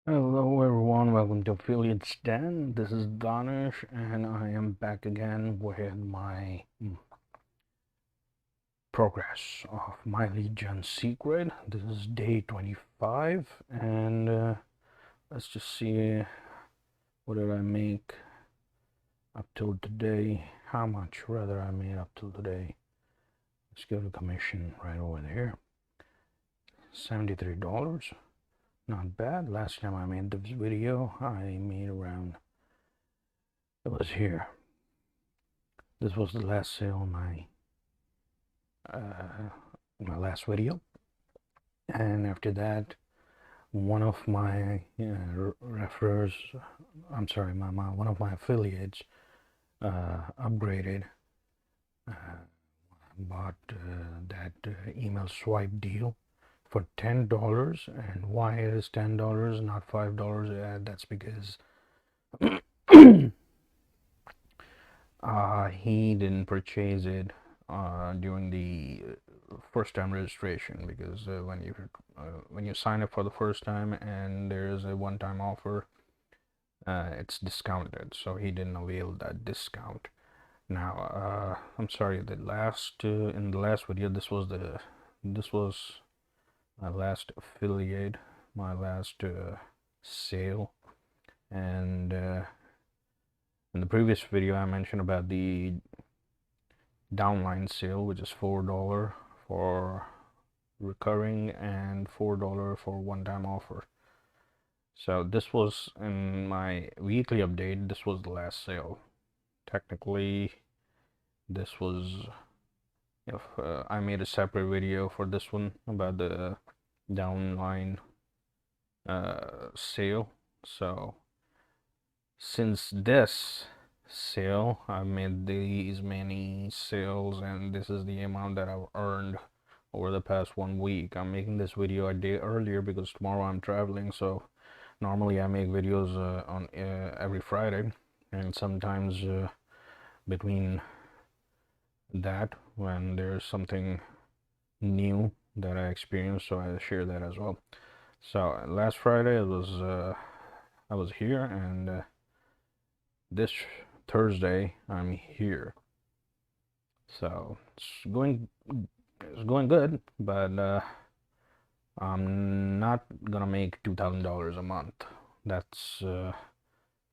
Hello everyone, welcome to Affiliates Den. This is Danish and I am back again with my progress of my lead gen secret. This is day 25 and let's just see what did I make up till today, how much rather I made up till today. Let's go to commission right over there. $73. Not bad. Last time I made this video I made around, it was here. This was the last sale on my last video, and after that one of my referrers, I'm sorry, one of my affiliates upgraded, bought that email swipe deal for $10. And why it is $10 not $5? That's because he didn't purchase it during the first time registration, because when you sign up for the first time and there's a one-time offer, it's discounted, so he didn't avail that discount. Now I'm sorry, the last in the last video, this was my last affiliate, my last sale. And in the previous video I mentioned about the downline sale, which is $4 for recurring and $4 for one-time offer. So this was in my weekly update, this was the last sale. Technically this was, if I made a separate video for this one about the downline sale. So since this sale, I've made these many sales, and this is the amount that I've earned over the past 1 week. I'm making this video a day earlier because tomorrow I'm traveling, so normally I make videos on every Friday, and sometimes between that, when there's something new that I experienced, so I share that as well. So last Friday it was I was here, and this Thursday I'm here. So it's going good, but I'm not gonna make $2,000 a month. That's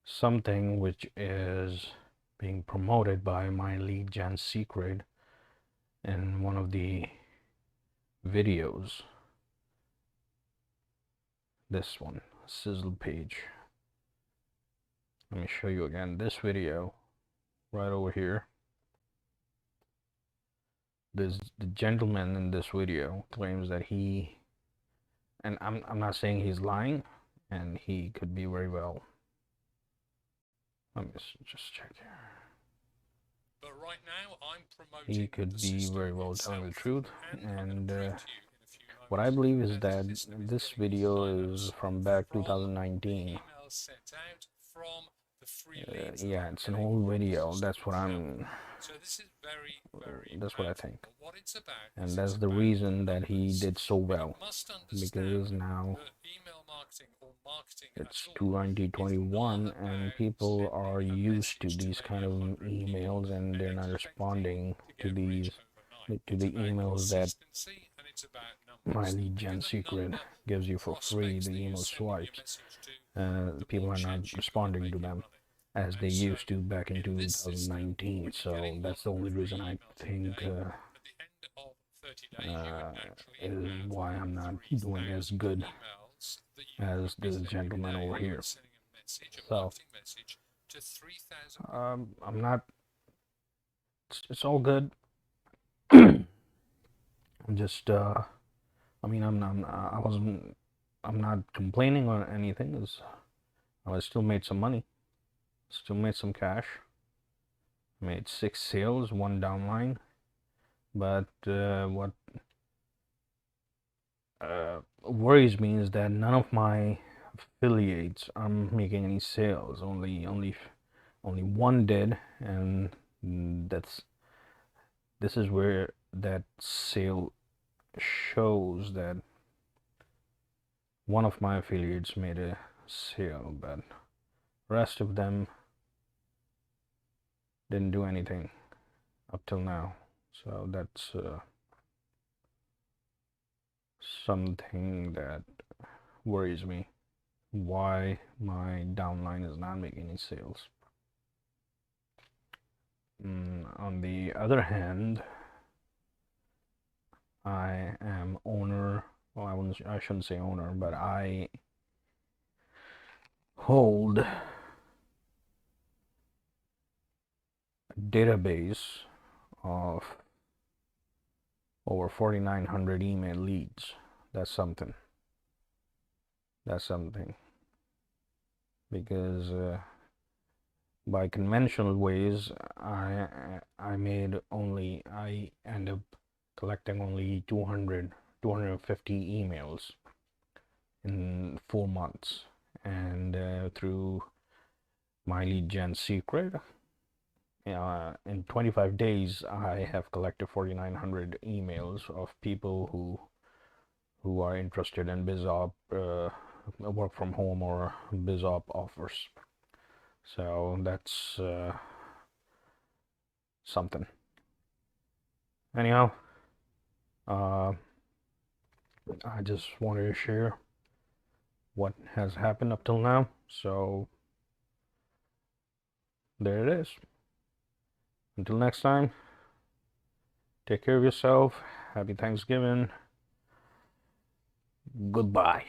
something which is being promoted by my lead gen secret in one of the videos. This one, sizzle page. Let me show you again this video right over here. The gentleman in this video claims that he, and I'm not saying he's lying, and he could be very well. Let me just check here. But right now, I'm promoting he could be very well telling the truth, and what I I believe is that this video is from back 2019. Yeah, it's an old video. That's what I'm. So this is very, very That's what I think, what it's about. and that's the reason that he did so well, Must because now email marketing or marketing it's 2021 and people are used to these kind of emails, and they're not responding to the emails that my lead gen secret gives you for free, the email swipes. People are not responding to them as they used to back in 2019. So that's the only reason I think is why I'm not doing as good as this gentleman over here. So I'm not. It's all good. I'm just. I mean, I wasn't. I'm not complaining or anything. I still made some money. Still made some cash. Made 6 sales, 1 downline. But what worries me is that none of my affiliates are making any sales. Only one did, and this is where that sale shows that one of my affiliates made a sale, but rest of them didn't do anything up till now. So that's something that worries me. Why my downline is not making any sales. On the other hand, I am owner. Well, I shouldn't say owner, but I hold a database of over 4,900 email leads. That's something. That's something. Because by conventional ways, I end up collecting only 250 emails in 4 months, and through my lead gen secret, in 25 days I have collected 4,900 emails of people who are interested in BizOp, work from home or BizOp offers. So that's something. Anyhow, I just wanted to share what has happened up till now. So there it is. Until next time, take care of yourself. Happy Thanksgiving. Goodbye.